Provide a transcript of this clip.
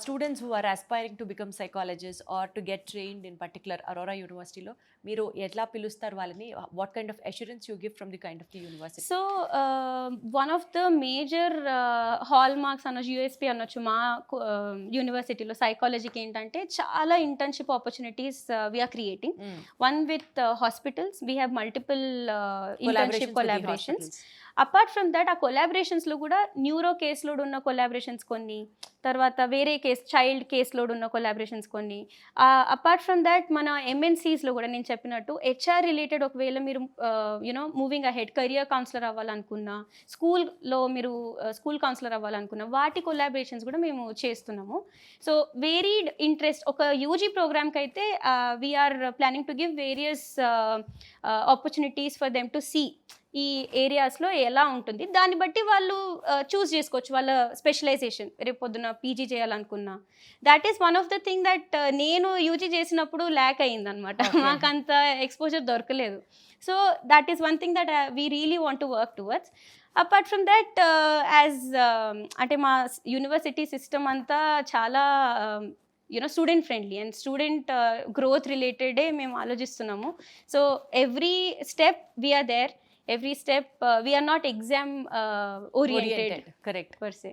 Students who are aspiring to become psychologists or to get trained in particular Aurora యూనివర్సిటీలో మీరు ఎట్లా పిలుస్తారు వాళ్ళని? What kind of assurance you give from the kind of the university? So one of the major hallmarks అనొచ్చు, USP అనొచ్చు మా యూనివర్సిటీలో సైకాలజీకి ఏంటంటే చాలా internship opportunities we are creating. One with hospitals, we have multiple internship collaborations. Apart from that ఆ కొలాబరేషన్స్లో కూడా న్యూరో కేస్ లోడ్ ఉన్న కొలాబరేషన్స్ కొన్ని, తర్వాత వేరే కేస్ చైల్డ్ కేస్ లోడ్ ఉన్న కొలాబరేషన్స్ కొన్ని. అపార్ట్ ఫ్రమ్ దట్ మన ఎంఎన్సీస్లో కూడా నేను చెప్పినట్టు హెచ్ఆర్ రిలేటెడ్ ఒకవేళ మీరు you know moving ahead career counsellor అవ్వాలనుకున్నా, స్కూల్లో మీరు స్కూల్ కౌన్సిలర్ అవ్వాలనుకున్నా, వాటి కొలాబరేషన్స్ కూడా మేము చేస్తున్నాము. సో వేరీడ్ ఇంట్రెస్ట్ ఒక యూజీ ప్రోగ్రామ్కి అయితే we are planning to give various opportunities for them to see ఈ ఏరియాస్లో ఎలా ఉంటుంది. దాన్ని బట్టి వాళ్ళు చూస్ చేసుకోవచ్చు వాళ్ళ స్పెషలైజేషన్. రేపు పొద్దున పీజీ చేయాలనుకున్నా, that is one of the thing that నేను యూజీ చేసినప్పుడు ల్యాక్ అయ్యిందనమాట. మాకు అంత ఎక్స్పోజర్ దొరకలేదు. So that is one thing that we really want to work towards. Apart from that as అంటే మా యూనివర్సిటీ సిస్టమ్ అంతా చాలా you know student friendly and student growth రిలేటెడే మేము ఆలోచిస్తున్నాము. So every step we are there. Every step we are not exam oriented, correct per se.